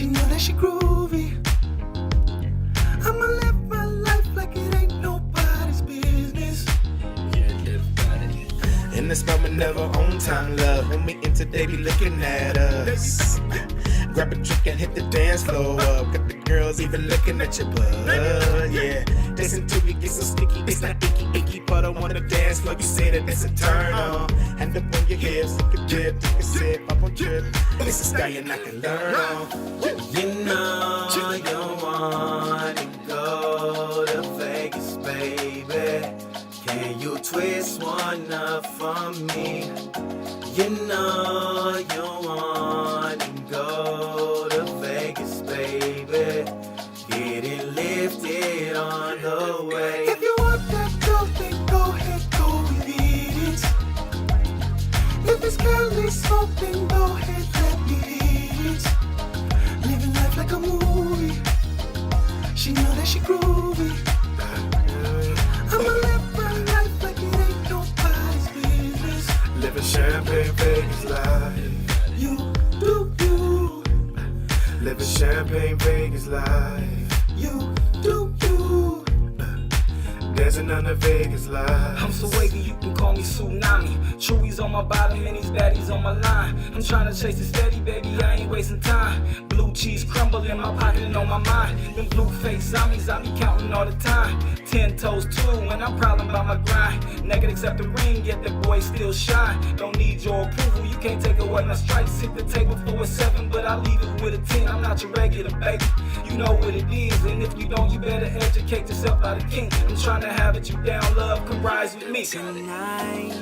She know that she groovy. I'ma live my life like it ain't nobody's business. In this moment, never on time, love. When we in today, be looking at us. Grab a drink and hit the dance floor up. Got the girls even looking at your butt, yeah. Dancing till we get so sticky, it's not icky, but I wanna dance floor. You say that it's a turn on. Hand up on your hips, take a dip, take a sip, up on trip. It's a style I can learn on. You know you wanna go to Vegas, baby. Can you twist one up for me? You know you wanna go to Vegas, baby. Get it lifted on the way. If you want that girl, then go ahead, go with it. If it's girly smoke, then go ahead, let me hit it. Living life like a movie. She know that she groovy. I'ma live my life like it ain't nobody's business. Living champagne Vegas life. You do you. Living champagne Vegas life. You do you. Dancing on the Vegas life. I'm so wavy, you can call me Tsunami. Chewy's on my bottom and these baddies on my line. I'm trying to chase it steady, baby, I ain't wasting time. Blue cheese crumble in my pocket and on my mind. Them blue face zombies, I be counting all the time. 10 toes too, and I'm prowling by my grind. Naked except the ring, yet the boy still shine. Don't need your approval, you can't take away my stripes. Hit the table for a 7, but I leave it with a 10. I'm not your regular baby, you know what it is. And if you don't, you better educate yourself by the king. I'm trying to have it you down, love, come rise with me. Tonight,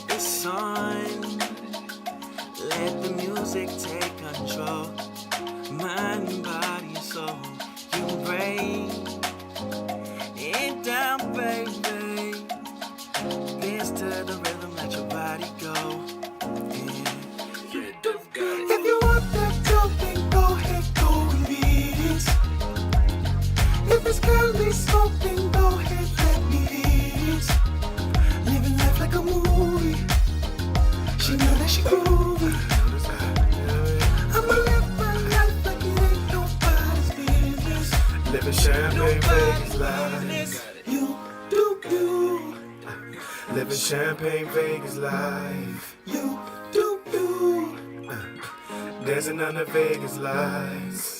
it's on. Let the music take control. Mind, body, soul. You break it down, baby. Dance to the rhythm, let your body go. Yeah. If you want that girl, then go ahead, go with it. If it's girly smoke, then go ahead, let me hit it. Living life like a movie. She know that she groovy. I'ma live my life like it ain't nobody's business. Living champagne Vegas life. You do you. Living champagne Vegas life. You do you. Dancing on the Vegas lights.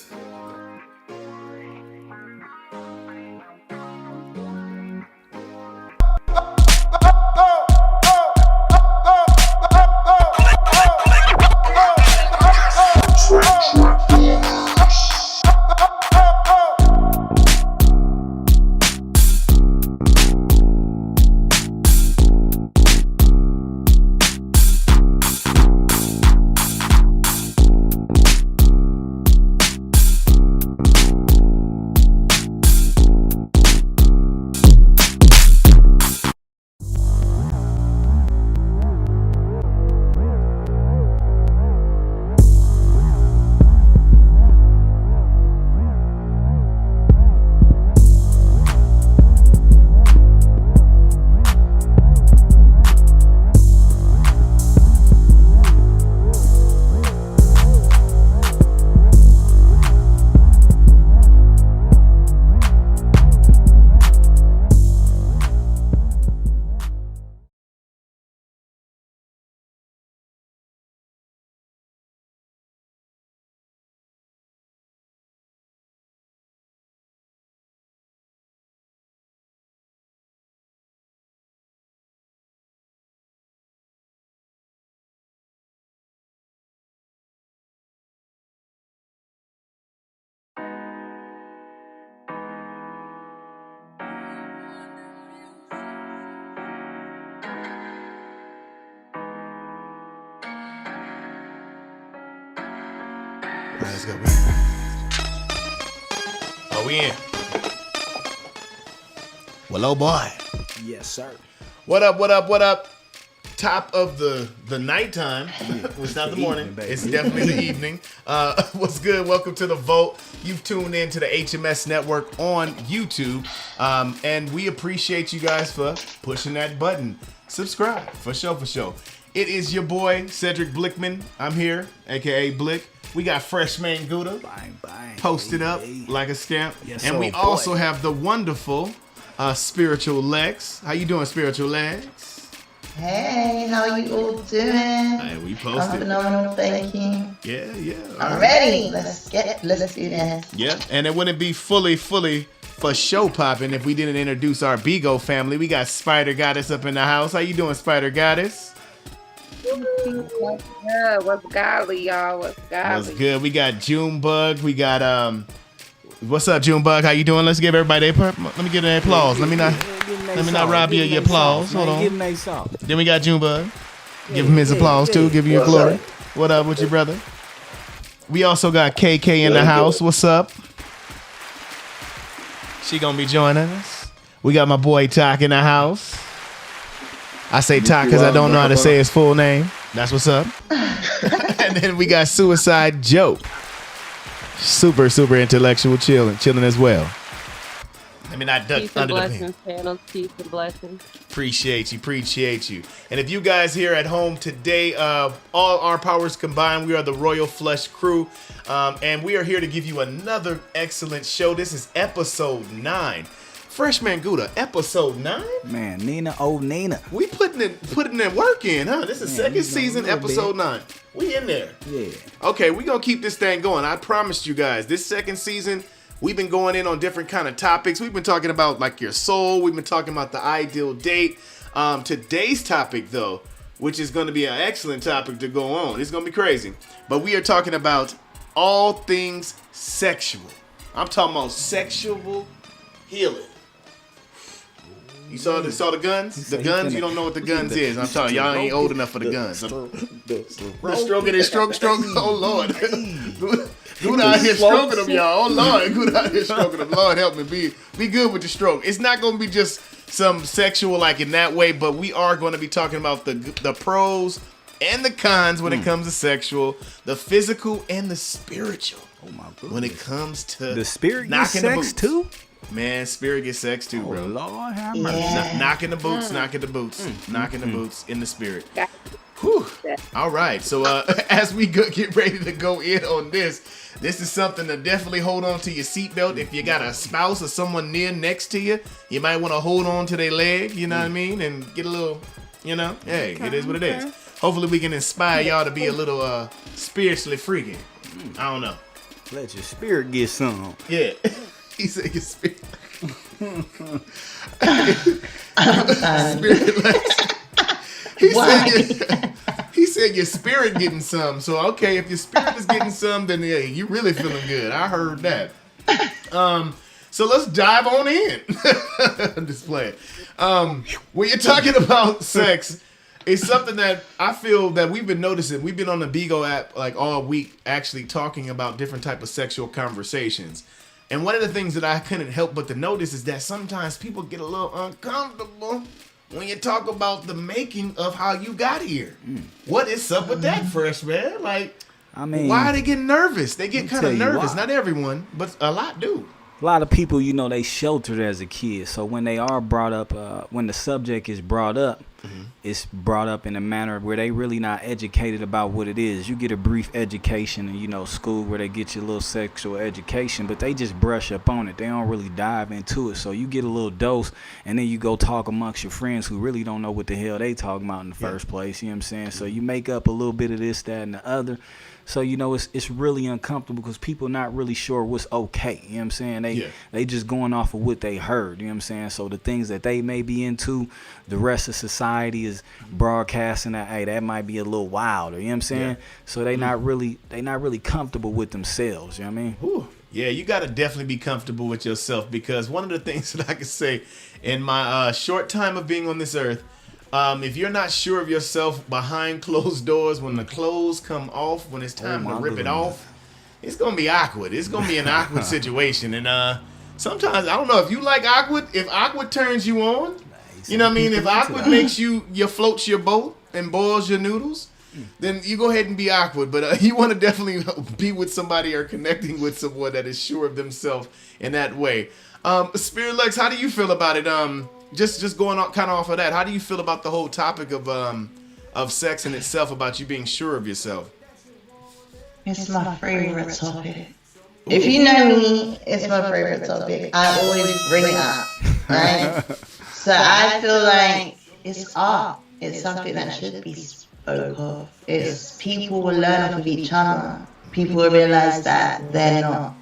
Let's go. Oh, we in. Well, oh boy. Yes, sir. What up, what up, what up? Top of the nighttime. It's not the morning. Evening, baby. It's definitely the evening. What's good? Welcome to The Vote. You've tuned in to the HMS Network on YouTube. And we appreciate you guys for pushing that button. Subscribe, for sure, for sure. It is your boy, Cedric Blickman. I'm here, a.k.a. Blick. We got Freshman Gouda Bang, bang. posted up Hey, hey. like a stamp. Yes, and sir, we boy. also have the wonderful Spiritual Lex. How you doing, Spiritual Lex? Hey, how you all doing? Hey, we I'm posted. phenomenal, thank you. Yeah. All I'm right. ready. Let's do this. Yeah, and it wouldn't be fully for show popping if we didn't introduce our Bigo family. We got Spider Goddess up in the house. How you doing, Spider Goddess? What's good? What's godly, y'all? What's godly? What's good? We got Junebug. We got what's up, Junebug? How you doing? Let's give everybody let me get an applause. Let me not rob you of your applause. Hold on. Give him a sauce. Then we got Junebug. Give him his applause too. Give you your glory. What up with your brother? We also got KK in the house. What's up? She gonna be joining us. We got my boy Talk in the house. I say Talk because I don't know how to say his full name. That's what's up. And then we got Suicide Joe. Super intellectual, chilling as well. Let me not duck Peace and under the pen. blessings, panel. Peace and blessings. Appreciate you. And if you guys here at home today, all our powers combined, we are the Royal Flush Crew. And we are here to give you another excellent show. This is episode 9. Freshman Gouda, episode 9? Man, Nina, Nina. We putting in work in, huh? This is second season, episode 9. We in there. Yeah. Okay, we gonna keep this thing going. I promised you guys, this second season, we've been going in on different kind of topics. We've been talking about like your soul. We've been talking about the ideal date. Today's topic, though, which is going to be an excellent topic to go on. It's going to be crazy. But we are talking about all things sexual. I'm talking about sexual healing. You saw the guns? The guns, you don't know what the guns is. I'm telling y'all ain't old enough for the guns. Stroking it, stroke. Oh, Lord. Good out here stroking them, y'all. Oh, Lord. Good out here stroking them. Lord, help me. Be good with the stroke. It's not going to be just some sexual like in that way, but we are going to be talking about the pros and the cons when it comes to sexual, the physical and the spiritual. Oh my goodness. When it comes to The spirit gets knocking the sex boots. too? Man, spirit gets sex too, Oh bro. Lord, have mercy. Yeah. Knocking the boots, knocking the boots in the spirit. Got Whew. All right, so as we get ready to go in on this is something to definitely hold on to your seatbelt. If you got a spouse or someone next to you, you might want to hold on to their leg, you know what I mean, and get a little, hey, it is what it is. Hopefully we can inspire y'all to be a little spiritually freaky. I don't know. Let your spirit get some. Yeah. He said your spirit. Spirit like, he said your spirit getting some. So okay, if your spirit is getting some, then yeah, you really feeling good. I heard that. So let's dive on in. I'm just playing. When you're talking about sex, it's something that I feel that we've been noticing. We've been on the Bigo app like all week, actually talking about different type of sexual conversations. And one of the things that I couldn't help but to notice is that sometimes people get a little uncomfortable when you talk about the making of how you got here. What is up with that, Fresh man? Like, I mean, why are they getting nervous? They get kind tell of you nervous. why. Not everyone, but a lot do. a lot of people, they sheltered as a kid. So when they are brought up, when the subject is brought up, it's brought up in a manner where they really not educated about what it is. You get a brief education in, school where they get you a little sexual education, but they just brush up on it. They don't really dive into it. So you get a little dose, and then you go talk amongst your friends who really don't know what the hell they talking about in the first place. You know what I'm saying? So you make up a little bit of this, that, and the other. So, it's really uncomfortable because people not really sure what's okay. You know what I'm saying? They just going off of what they heard. You know what I'm saying? So the things that they may be into, the rest of society is broadcasting that, hey, that might be a little wilder. You know what I'm saying? Yeah. So they not really comfortable with themselves. You know what I mean? Ooh. Yeah, you got to definitely be comfortable with yourself, because one of the things that I can say in my short time of being on this earth, if you're not sure of yourself behind closed doors, when the clothes come off, when it's time to rip it off, it's going to be awkward. It's going to be an awkward situation. And sometimes, I don't know if you like awkward, if awkward turns you on, you know what I mean? If awkward makes you floats your boat and boils your noodles, then you go ahead and be awkward. But you want to definitely be with somebody or connecting with someone that is sure of themselves in that way. Spirit Lex, how do you feel about it? Just going on kind of off of that, how do you feel about the whole topic of sex in itself, about you being sure of yourself? It's my favorite topic. If you know me, it's my favorite topic. I always bring it up, right? So I feel like it's art. It's something that should be spoke of. It's people will learn off of each other. People will realize that they're not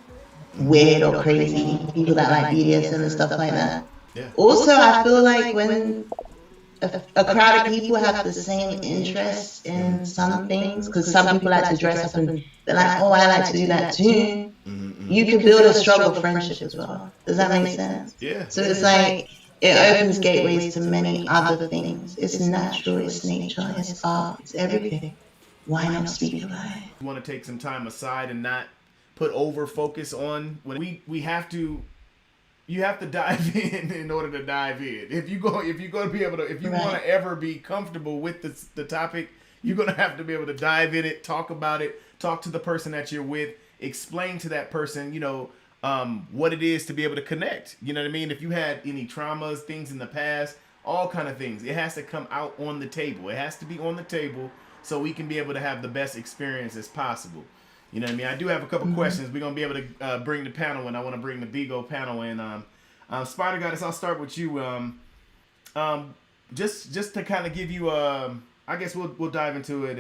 weird or crazy. People that like BDSM and stuff like that. Yeah. Also, I feel like when a crowd of people have the same interest in some things, because some people like to dress up and they're like, oh, I like to do that too. You can build a struggle friendship as well. Does that make sense? Yeah. So it's like it opens gateways to many other things. It's natural, it's nature, it's art, it's everything. Why not speak about it? You want to take some time aside and not put over focus on when we have to. You have to dive in order to dive in. If you go to be able to, if you want to ever be comfortable with the topic, you're gonna have to be able to dive in it, talk about it, talk to the person that you're with, explain to that person, what it is to be able to connect. You know what I mean? If you had any traumas, things in the past, all kind of things, it has to come out on the table. It has to be on the table so we can be able to have the best experience as possible. You know what I mean? I do have a couple questions. We're going to be able to bring the panel in. I want to bring the Bigo panel in. Spider Goddess, I'll start with you. Just to kind of give you, I guess we'll dive into it.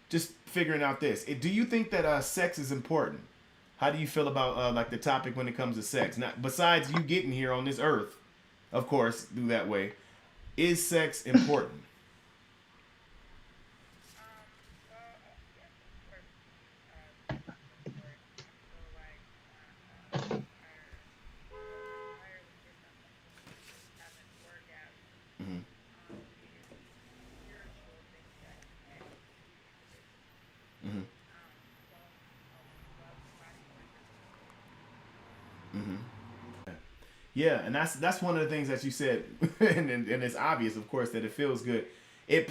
Just figuring out this. Do you think that sex is important? How do you feel about like the topic when it comes to sex? Now, besides you getting here on this earth, of course, do that way. Is sex important? Yeah, and that's one of the things that you said, and it's obvious, of course, that it feels good. It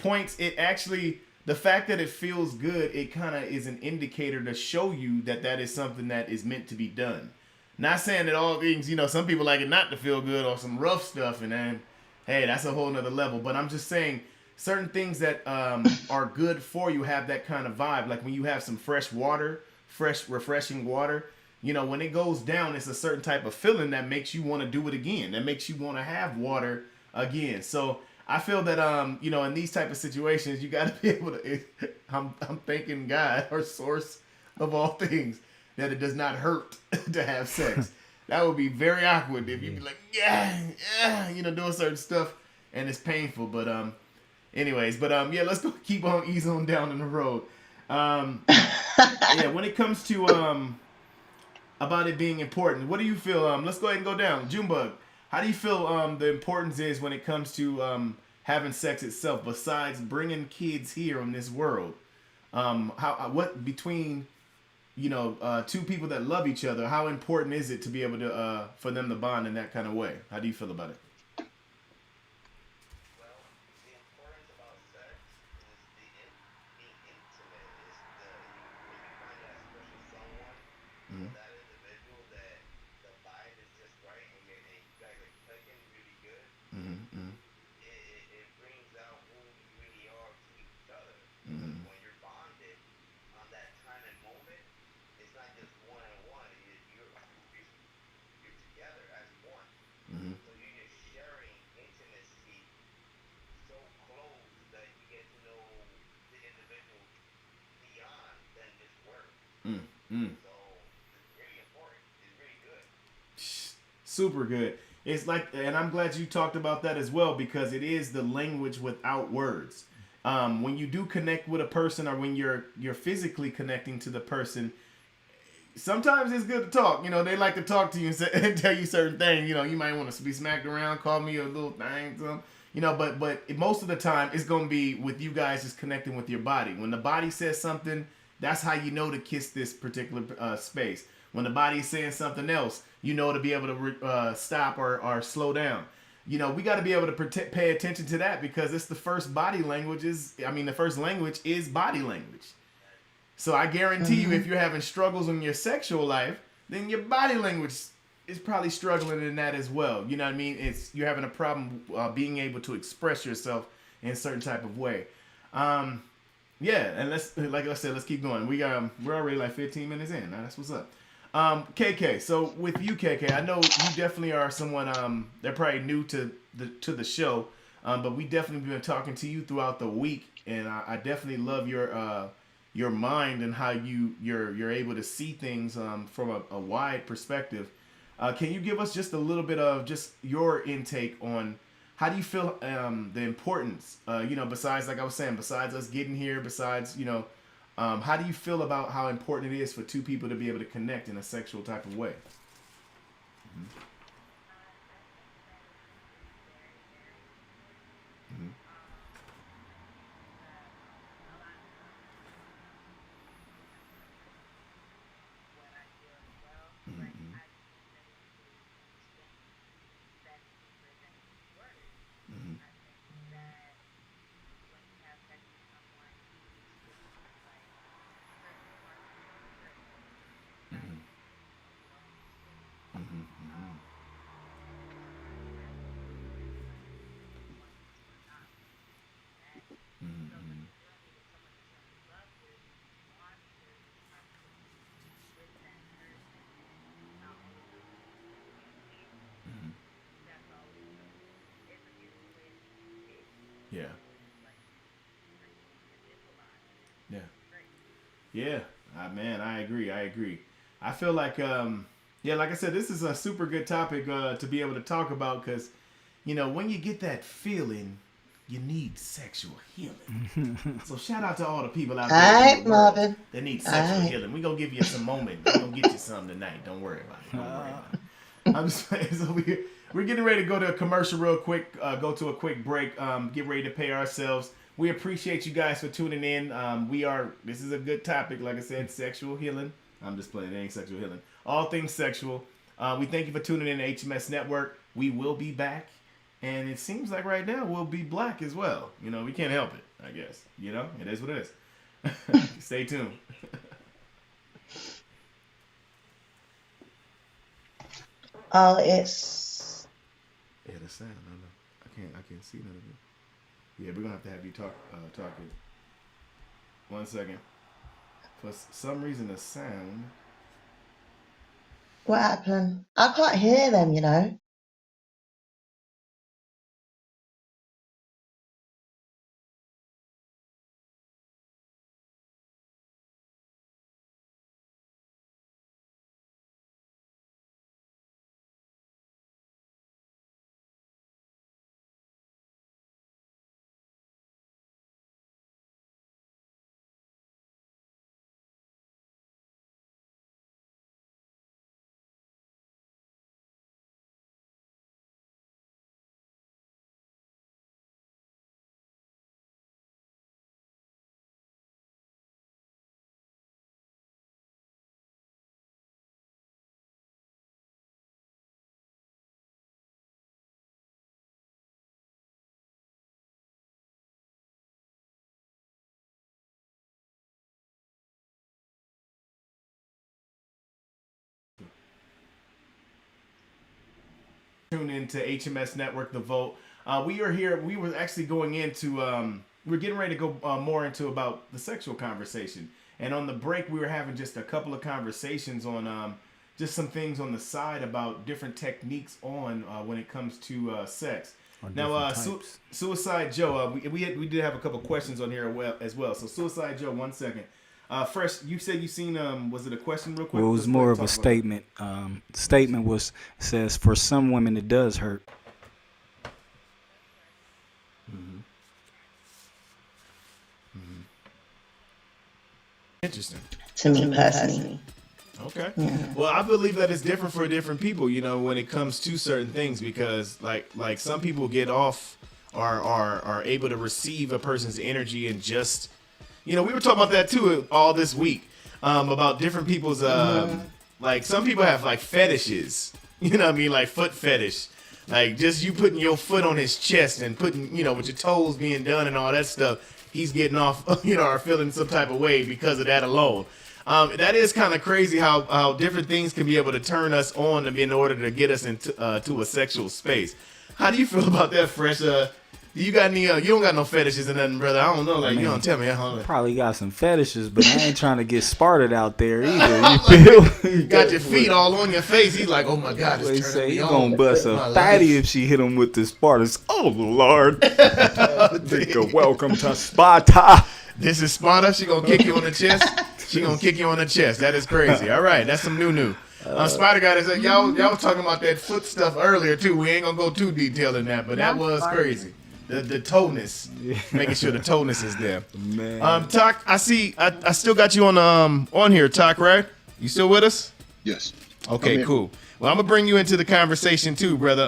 actually, the fact that it feels good, it kind of is an indicator to show you that is something that is meant to be done. Not saying that all things, some people like it not to feel good or some rough stuff, and then, hey, that's a whole nother level. But I'm just saying, certain things that are good for you have that kind of vibe. Like when you have some fresh water, refreshing water, when it goes down, it's a certain type of feeling that makes you want to do it again. That makes you want to have water again. So I feel that, in these type of situations, you got to be able to, I'm thanking God, or source of all things, that it does not hurt to have sex. That would be very awkward if you'd be like, doing certain stuff and it's painful. But anyways, let's go keep on ease on down in the road. When it comes to about it being important, what do you feel? Let's go ahead and go down. Junebug, how do you feel the importance is when it comes to having sex itself, besides bringing kids here on this world? What between two people that love each other, how important is it to be able to for them to bond in that kind of way? How do you feel about it? Super good. It's like, and I'm glad you talked about that as well, because it is the language without words. When you do connect with a person, or when you're physically connecting to the person, sometimes it's good to talk. They like to talk to you and tell you certain things. You might want to be smacked around, call me a little thing, something. But most of the time it's gonna be with you guys just connecting with your body. When the body says something, that's how you know to kiss this particular space. When the body is saying something else, to be able to stop or slow down. We got to be able to pay attention to that, because it's the first body language the first language is body language. So I guarantee you, if you're having struggles in your sexual life, then your body language is probably struggling in that as well. You know what I mean? You're having a problem being able to express yourself in a certain type of way. Yeah, and like I said, let's keep going. We're already like 15 minutes in. Now that's what's up. KK. So with you, KK, I know you definitely are someone. They're probably new to the show, but we definitely been talking to you throughout the week, and I definitely love your mind and how you're able to see things from a wide perspective. Can you give us just a little bit of just your intake on how do you feel the importance, besides, like I was saying, besides us getting here, besides, how do you feel about how important it is for two people to be able to connect in a sexual type of way? Mm-hmm. Mm-hmm. Mm-hmm. Mm-hmm. Mm-hmm. Mm-hmm. Yeah. Yeah. Yeah. Man, I agree. I feel like, like I said, this is a super good topic to be able to talk about because, when you get that feeling, you need sexual healing. So shout out to all the people out there All in right, the world Marvin. that need sexual All right. healing. We're going to give you some moment. We're going to get you some tonight. Don't worry about it. I'm just saying, so we're getting ready to go to a commercial real quick, go to a quick break, get ready to pay ourselves. We appreciate you guys for tuning in. This is a good topic, like I said, sexual healing. I'm just playing, it ain't sexual healing. All things sexual. We thank you for tuning in to HMS Network. We will be back. And it seems like right now we'll be black as well. We can't help it, I guess. It is what it is. Stay tuned. Oh, it's Yeah, the sound. I can't see none of it. Yeah, we're gonna have you talk it. 1 second. For some reason, the sound. what happened. I can't hear them. Tune into HMS Network, The Vote. We are here. We were actually going into. We're getting ready to go more into about the sexual conversation. And on the break, we were having just a couple of conversations on just some things on the side about different techniques on when it comes to sex. Now, Suicide Joe, we did have a couple questions on here as well. So, Suicide Joe, 1 second. Fresh, you said you seen, was it a question real quick? Well, it was more of a statement. The statement says, for some women, it does hurt. Mm-hmm. Mm-hmm. Interesting. To me personally. Okay. Yeah. Well, I believe that it's different for different people, when it comes to certain things, because like some people get off or are able to receive a person's energy and just, we were talking about that too all this week, about different people's, like some people have like fetishes, like foot fetish, like just you putting your foot on his chest and putting, with your toes being done and all that stuff, he's getting off, or feeling some type of way because of that alone. That is kind of crazy how different things can be able to turn us on in order to get us into to a sexual space. How do you feel about that, Fresh? You got any? You don't got no fetishes or nothing, brother. I don't know. Like, you don't tell me. Probably got some fetishes, but I ain't trying to get Sparted out there either. You feel? You got your feet all on your face. He's like, oh my God, They it's say turning he me gonna on. bust a My fatty life. if she hit him with the Spartans. Oh Lord, nigga, welcome to Sparta. This is Sparta. She gonna kick you on the chest. She gonna kick you on the chest. That is crazy. All right, that's some new. Spider guy is like, y'all was talking about that foot stuff earlier too. We ain't gonna go too detailed in that, but that was crazy. The toeness, making sure the toeness is there. Man. Talk. I see. I still got you on here, Talk. Right? You still with us? Yes. Okay, I'm here. cool. Well, I'm gonna bring you into the conversation too, brother.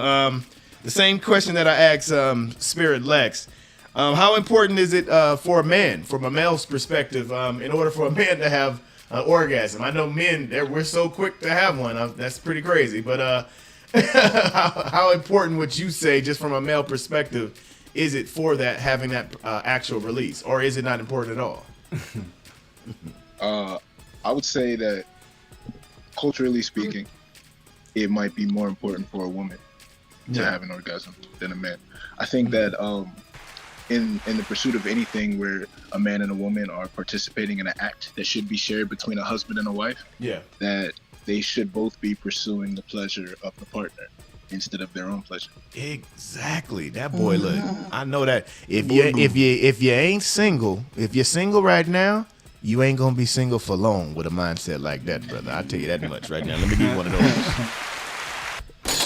The same question that I asked Spirit Lex. How important is it for a man, from a male's perspective, in order for a man to have an orgasm? I know men, we're so quick to have one. That's pretty crazy. But how important would you say, just from a male perspective, is it for that, having that actual release, or is it not important at all? I would say that, culturally speaking, it might be more important for a woman to have an orgasm than a man. I think that in the pursuit of anything where a man and a woman are participating in an act that should be shared between a husband and a wife, that they should both be pursuing the pleasure of the partner instead of their own pleasure. Exactly. That boy, look, I know that if you ain't single, if you're single right now, you ain't gonna be single for long with a mindset like that, brother. I'll tell you that much right now. Let me give you one of those.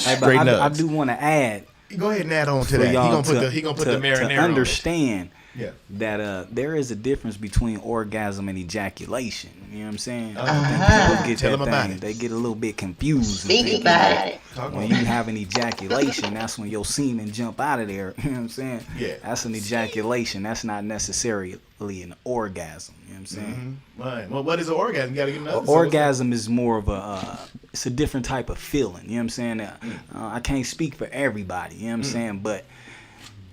Hey, but Straight I nuts. do want to add. Go ahead and add on to for that. He y'all gonna put the marinara to on it. understand Yeah. that there is a difference between orgasm and ejaculation. You know what I'm saying? Uh-huh. People get Tell that 'em about thing. it. They get a little bit confused. and Speak thinking about that it. When you have an ejaculation, that's when your semen jump out of there. You know what I'm saying? Yeah. That's an ejaculation. That's not necessarily an orgasm. You know what I'm saying? Right. Well, what is an orgasm? You gotta give another. Orgasm is more of it's a different type of feeling. You know what I'm saying? I can't speak for everybody. You know what I'm saying? But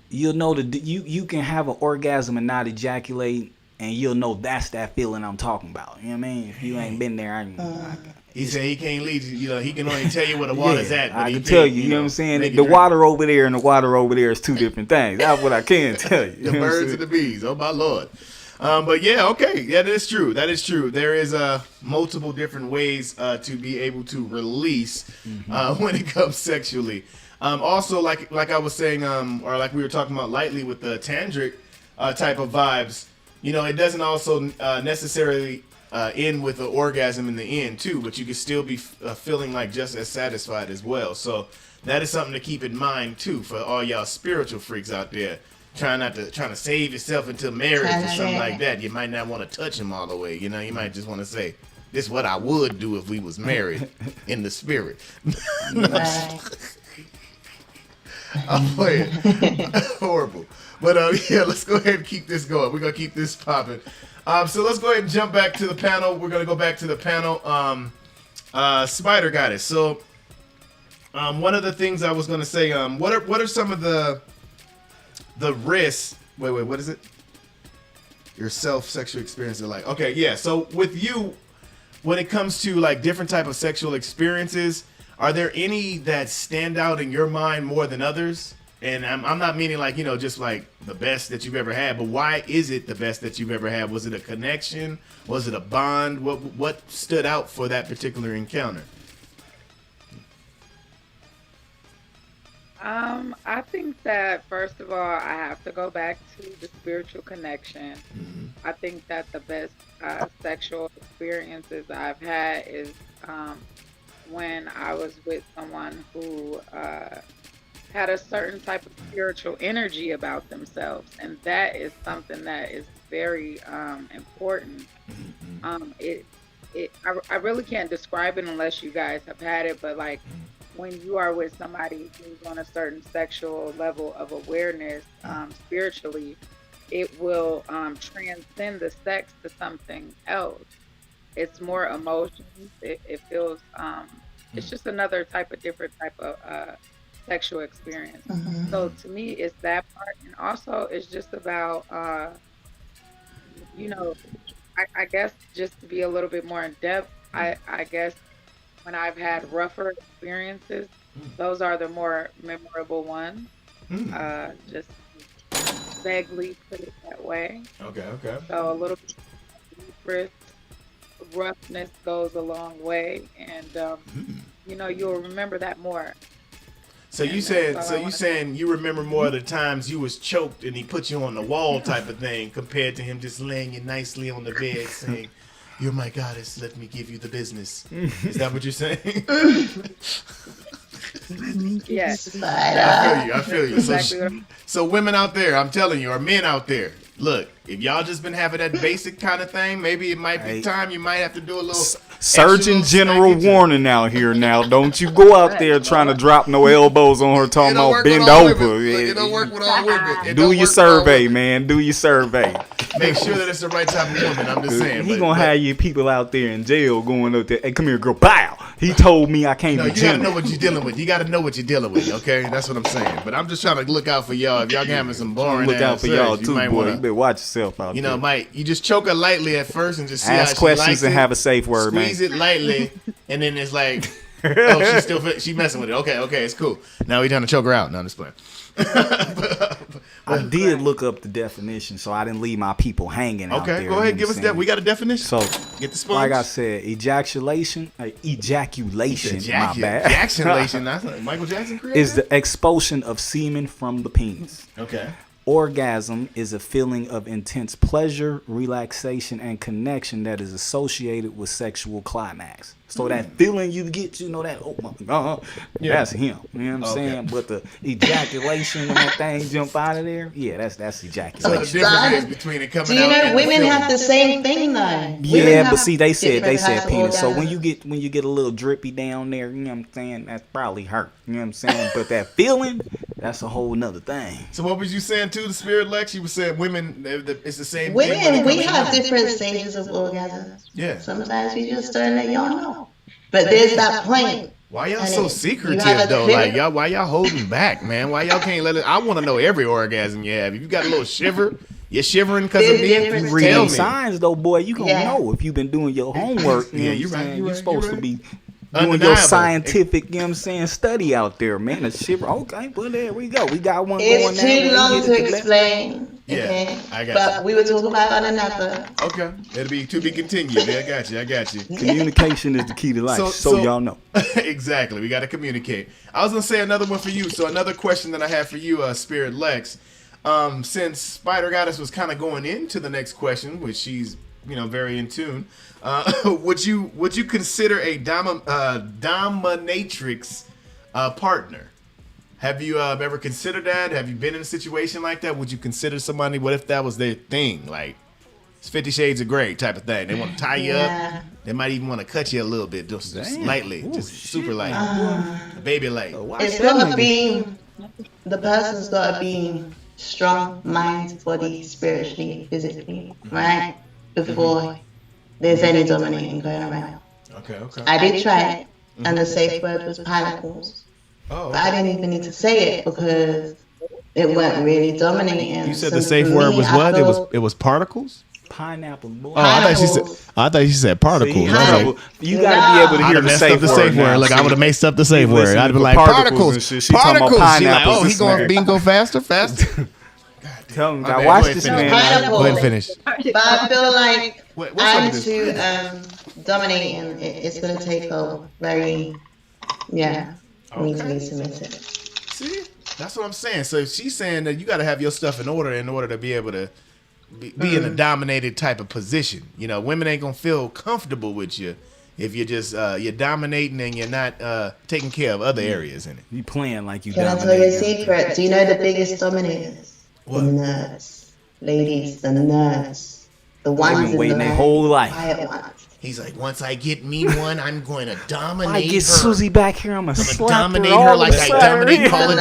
you'll know that you can have an orgasm and not ejaculate, and you'll know that's that feeling I'm talking about. You know what I mean? If you ain't been there, He said he can't lead you. You know, he can only tell you where the water's at. But I he can can't, tell you. You know what I'm saying? make The it water over there and the water over there is two different things. That's what I can tell you. the You know what I'm birds saying? and the bees. Oh my lord. But yeah, okay, yeah, that is true. That is true. There is multiple different ways to be able to release when it comes sexually. Also, like I was saying, or like we were talking about lightly with the tantric type of vibes. You know, it doesn't also necessarily end with an orgasm in the end too, but you can still be feeling like just as satisfied as well. So that is something to keep in mind too for all y'all spiritual freaks out there. Trying to save yourself into marriage or something like that. You might not want to touch him all the way. You know, you might just want to say, "This is what I would do if we was married in the spirit." Right. I'm playing. Horrible. But yeah, let's go ahead and keep this going. We're gonna keep this popping. So let's go ahead and jump back to the panel. We're gonna go back to the panel. Spider Goddess. So one of the things I was gonna say, what are some of the risks? Wait, what is it? Your self-sexual experience are like. Okay, yeah. So with you, when it comes to like different type of sexual experiences, are there any that stand out in your mind more than others? And I'm not meaning like, you know, just like the best that you've ever had, but why is it the best that you've ever had? Was it a connection? Was it a bond? What stood out for that particular encounter? I think that first of all, I have to go back to the spiritual connection. I think that the best sexual experiences I've had is when I was with someone who had a certain type of spiritual energy about themselves, and that is something that is very important. I really can't describe it unless you guys have had it, but like when you are with somebody who's on a certain sexual level of awareness spiritually, it will transcend the sex to something else. It's more emotions. It feels, it's just another different type of sexual experience. So to me, it's that part. And also it's just about, you know, I guess just to be a little bit more in depth, I guess when I've had rougher experiences, those are the more memorable ones. Just vaguely put it that way. Okay. Okay. So a little bit of roughness goes a long way, and you'll remember that more. So you saying you remember more of the times you was choked and he put you on the wall type of thing compared to him just laying you nicely on the bed saying, "You're my goddess, let me give you the business." Is that what you're saying? Yes. I feel you. Exactly what So women out there, I'm telling you, or men out there, look, if y'all just been having that basic kind of thing, maybe it might be time you might have to do a little Surgeon General warning out here now. Don't you go out there trying to drop no elbows on her talking about bend over. It don't work with all women. Do your survey, man. Do your survey. Make sure that it's the right type of woman. I'm just saying. He gonna have you people out there in jail going up there. Hey, come here, girl. Bow. He told me I can't be you gotta know what you're dealing with. You gotta know what you're dealing with. Okay, that's what I'm saying. But I'm just trying to look out for y'all. If y'all having some boring, look out for y'all sex, too, you boy. You better watch yourself out there. You just choke her lightly at first and just see ask how questions she likes and it. have a safe word, man. Squeeze it lightly, and then it's like, oh, she messing with it. Okay, it's cool. Now we trying to choke her out. No, I'm just playing. I did look up the definition, so I didn't leave my people hanging out there. Okay, go ahead, give us that. We got a definition. So, get the sponge. like I said, ejaculation. My bad. Ejaculation. That's like Michael Jackson created. Is the expulsion of semen from the penis. Okay. Orgasm is a feeling of intense pleasure, relaxation, and connection that is associated with sexual climax. So that feeling you get, that, oh my God, that's him. You know what I'm saying? But the ejaculation when that thing jump out of there, that's ejaculation. So the difference is between it coming Do you out know and women the have the same thing though? Yeah, but see, they said different penis. So orgasms. when you get a little drippy down there, you know what I'm saying? That's probably hurt. You know what I'm saying? But that feeling, that's a whole nother thing. So what was you saying too? The Spirit Lex, you were saying women, it's the same. Women, thing we have different stages of orgasms. Yeah. Sometimes we just don't let y'all know. But there's that point. Why y'all And so you secretive have a though? clear- Like why y'all holding back, man? Why y'all can't let it? I want to know every orgasm you have. If you got a little shiver, you're shivering because of There's me. different You Tell reading me. signs though, boy. You gonna Yeah. know if you've been doing your homework. You know you're what I'm right, saying? you're You're right, supposed you're to be right. doing Undeniable. your scientific, you know what I'm saying, study out there, man. A shiver. Okay, well there we go. We got one going It's that way. too long Hit to it left. explain. Yeah, Okay? I got But we were talking about on another. Okay, it'll be to be continued. Yeah, I got you. Communication is the key to life, so y'all know. Exactly, we got to communicate. I was gonna say another one for you. So another question that I have for you, Spirit Lex. Since Spider Goddess was kind of going into the next question, which she's very in tune. Would you consider a dominatrix partner? Have you ever considered that? Have you been in a situation like that? Would you consider somebody? What if that was their thing? Like it's 50 Shades of Grey type of thing. They want to tie you up. They might even want to cut you a little bit, just lightly, just super light, baby light. It's got to be, the person's got to be strong, mind, body, spiritually, physically, right? Before there's any dominating going around. Okay. I did try it, and the safe word was pineapples. Oh, But I didn't even need to say it because it wasn't really dominating. you said So the safe for word me, was I what? felt It was particles. Pineapple, boy. Oh, I thought she said particles. See, I was like, you gotta be able to I'd hear have the messed safe up the safe word. Look, I would have messed up the safe word. listening I'd be to like particles and shit. She talking about Particles. She like, pineapples, oh, he this going nigga. bingo faster. Tell him, Okay, I go watch ahead, this finish. man. Pineapple. Go ahead and finish. But I feel like What's up I'm with this? too dominating. It's going to take a very, me to be submissive. See, that's what I'm saying. So she's saying that you got to have your stuff in order to be able to be in a dominated type of position. Women ain't gonna feel comfortable with you if you're just you're dominating and you're not taking care of other areas in it. You playing like you Can I dominating. tell you a secret? Do you know the biggest dominators? What? The nerds. Ladies, the nerds. The ones been in waiting the their whole life. quiet ones. He's like, once I get me one, I'm going to dominate I get her. Susie back here, I'm gonna slap dominate her, her all like of a I sudden. dominate Call of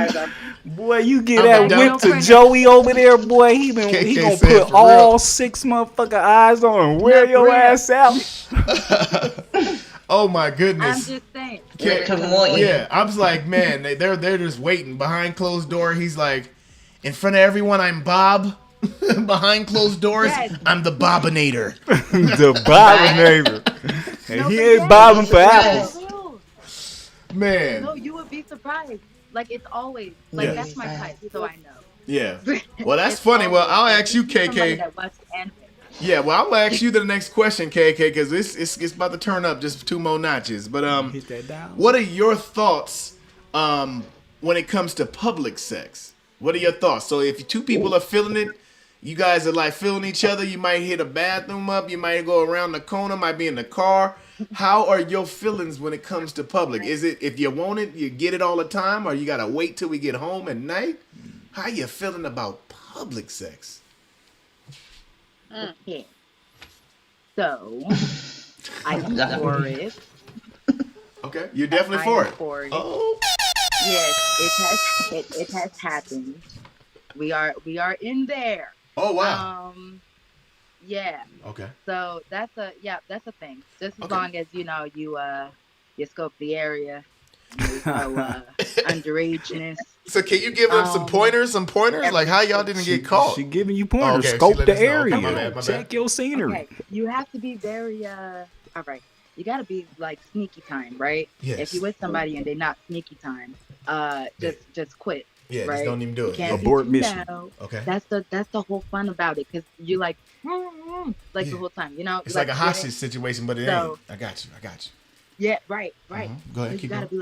Duty. Boy, you get I'm that done. whip to Joey over there, boy. He KK gonna said put for all real. 6 motherfucking eyes on and wear your ass out. Oh my I'm goodness. just saying. Rick and Morty. Yeah, I was like, man, they're just waiting behind closed door. He's like, in front of everyone, I'm Bob. Behind closed doors, Yes. I'm the Bobinator. The Bobinator. And he ain't bobbing for apples. No, Man, you would be surprised. Like it's always like Yeah. that's my type, so I know. Yeah. Well, that's It's funny. Well, always- I'll ask you, somebody KK. that watches anime. Yeah, well, I'm gonna ask you the next question, KK, because it's about to turn up just 2 more notches. But Hit that down. what are your thoughts when it comes to public sex? What are your thoughts? So if 2 people are feeling it, you guys are like feeling each other. You might hit a bathroom up. You might go around the corner. Might be in the car. How are your feelings when it comes to public? Is it if you want it, you get it all the time, or you gotta wait till we get home at night? How you feeling about public sex? Okay. So I'm for it. Okay, you're definitely I for am it. for it. Oh, Yes, it has happened. We are in there. oh wow. Yeah. Okay. So that's a thing. Just as Okay. long as you scope the area, there's no underageness. So can you give them some pointers? Like how y'all didn't get caught? She giving you pointers. Okay, she Scope let the us know. area. Okay, my bad, my bad. Check your scenery. Okay, you have to be very all right. You gotta be like sneaky time, right? Yes. If you with somebody and they're not sneaky time, just quit. Yeah, right? just don't even do You it. can't be Abort too mission. loud. Okay. That's the whole fun about it, because you like Yeah. the whole time, you know. It's You like a get hostage it. situation, but it So- ain't. I got you. Yeah, right. Go ahead, You keep gotta going. be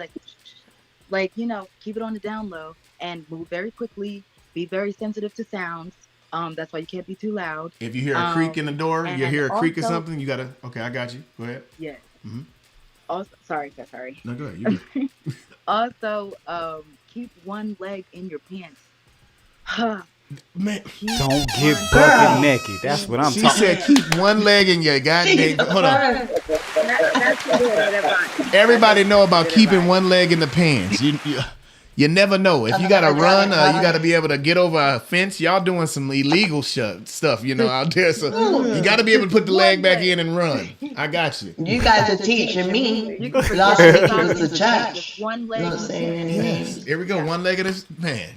like keep it on the down low and move very quickly. Be very sensitive to sounds. That's why you can't be too loud. If you hear a creak in the door, you and hear a creak or also- something, you gotta. Okay, I got you. Go ahead. Yeah. Mhm. Also, sorry. No, go ahead. You good. Also, keep one leg in your pants. Man, Keep Don't get one bucket leg naked. That's what I'm she talking. said keep one leg in your goddamn. Hold on. That's good advice. Everybody know about keeping one leg in the pants. You never know. If you gotta run, you gotta be able to get over a fence. Y'all doing some illegal stuff, out there. So you gotta be able to put the leg back in and run. I got you. You guys are teaching me. You can Lost forget week about was the it. church. Just one leg. Not saying anything. Yes. Here we go. One leg of this man.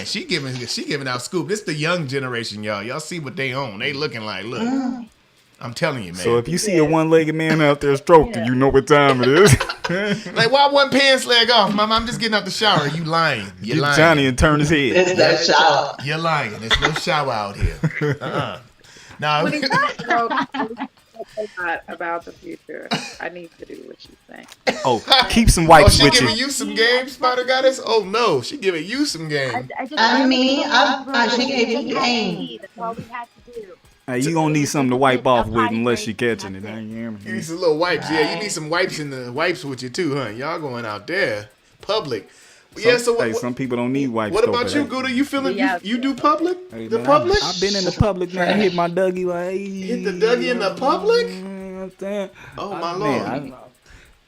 She giving out scoop. This the young generation, y'all. Y'all see what they own. They looking like, look. I'm telling you, man. So if you see a one-legged man out there stroking, you know what time it is. Like, why one pants leg off, Mama? I'm just getting out the shower. You lying. You're Get lying. Johnny and turn his head. It's that shower. You're lying. There's no shower out here. Now, Not about the future. I need to do what she's saying. Oh, keep some wipes she with giving you. you some game, Spider Goddess? Oh, no. She giving you some game. She gave you game. That's all we had to do. Hey, you gonna need something to wipe off with unless she catching it. You need some little wipes. Yeah, you need some wipes in the wipes with you, too, huh? Y'all going out there. Public. Yeah, so Hey, some people don't need wipes. what though, about but you, hey. Gouda? You feeling Yeah. you do public? Hey, The man, public? I've been in the public, man. I hit my Dougie like, hey. Hit the Dougie in the public? You know what I'm saying? Oh, my Man, Lord.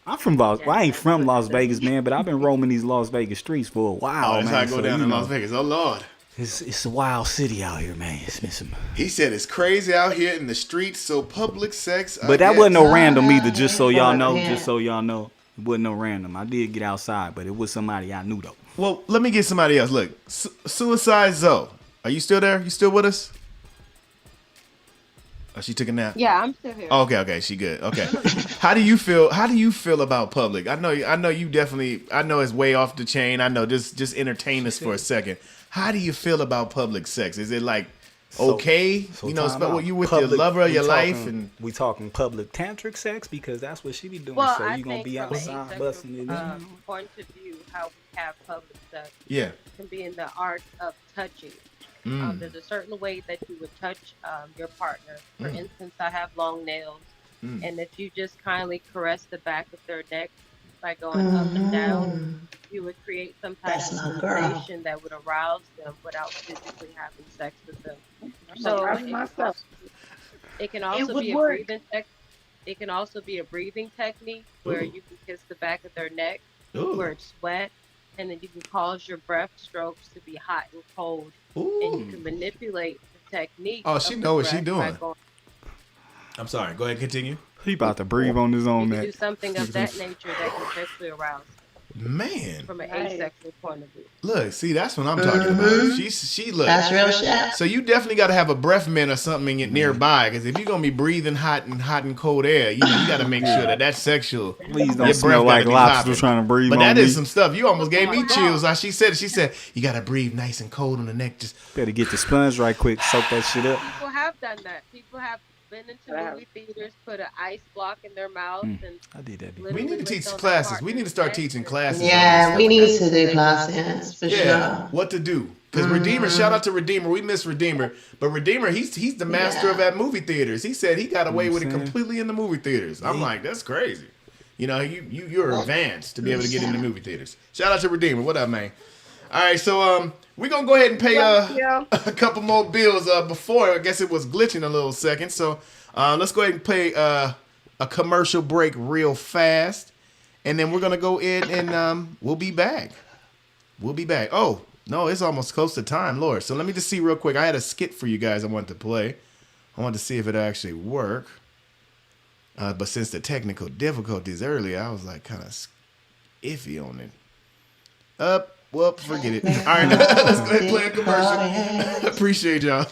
I'm from Las. Well, I ain't from Las Vegas, man, but I've been roaming these Las Vegas streets for a while, Oh, that's man. how I go so, down you in know, Las Vegas. Oh, Lord. It's a wild city out here, man. It's been some. He said it's crazy out here in the streets, so public sex. I But that guess. wasn't no random either. Just so y'all know, Yeah. just so y'all know, it wasn't no random. I did get outside, but it was somebody I knew though. Well, let me get somebody else. Look, Suicide Zoe. Are you still there? You still with us? Oh, she took a nap. Yeah, I'm still here. Oh, okay, she good. Okay. How do you feel about public? I know you definitely. I know it's way off the chain. I know. Just entertain us for a second. How do you feel about public sex? Is it like okay? So you know, time what out. you with Public- your lover or we your life, talking- and we talking public tantric sex because that's what she be doing. Well, so I you gonna think be from an outside asexual, busting it in. point of view, how we have public sex yeah. can be in the art of touching. Mm. There's a certain way that you would touch your partner. For Mm. instance, I have long nails, Mm. and if you just kindly caress the back of their neck by going up and down, you would create some type That's of my girl. sensation that would arouse them without physically having sex with them. So So myself. it can also would be a work. breathing It can also be a breathing technique where Ooh. you can kiss the back of their neck Ooh. where it's wet, and then you can cause your breath strokes to be hot and cold, and you Ooh. can manipulate the technique. Oh, she of the know what she breath by doing. going- I'm sorry. Go ahead, continue. He about to breathe on his You own can do neck. something of that nature that can sexually arouse. Man, from an Nice. asexual point of view. look, see, that's what I'm talking about. She look. That's real shit. So you definitely got to have a breath mint or something nearby, because if you're gonna be breathing hot and cold air, you got to make sure that that's sexual. Please Your don't breath smell like gotta be lobster hopping. trying to breathe But on that me. is some stuff. You almost gave me chills. She said, you got to breathe nice and cold on the neck. Just Better get the sponge right quick, soak that shit up. People have done that. People have been into movie theaters, put an ice block in their mouth, and I did that before. we need to literally teach licked on their classes. We need to start partner's teaching neck. classes. Yeah, we need to do classes for Yeah, sure. what to do. Because Redeemer, shout out to Redeemer. We miss Redeemer. But Redeemer, he's the master of that movie theaters. He said he got away with it completely in the movie theaters. I'm like, that's crazy. You're advanced to be able to get into movie theaters. Shout out to Redeemer. What up, man? All right, so we're going to go ahead and pay a couple more bills before. I guess it was glitching a little second. So let's go ahead and play a commercial break real fast. And then we're going to go in and we'll be back. We'll be back. Oh, no, it's almost close to time, Lord. So let me just see real quick. I had a skit for you guys I wanted to play. I wanted to see if it actually work. But since the technical difficulties earlier, I was like kind of iffy on it. Well, forget it. All right, let's go ahead and play a commercial. Appreciate y'all.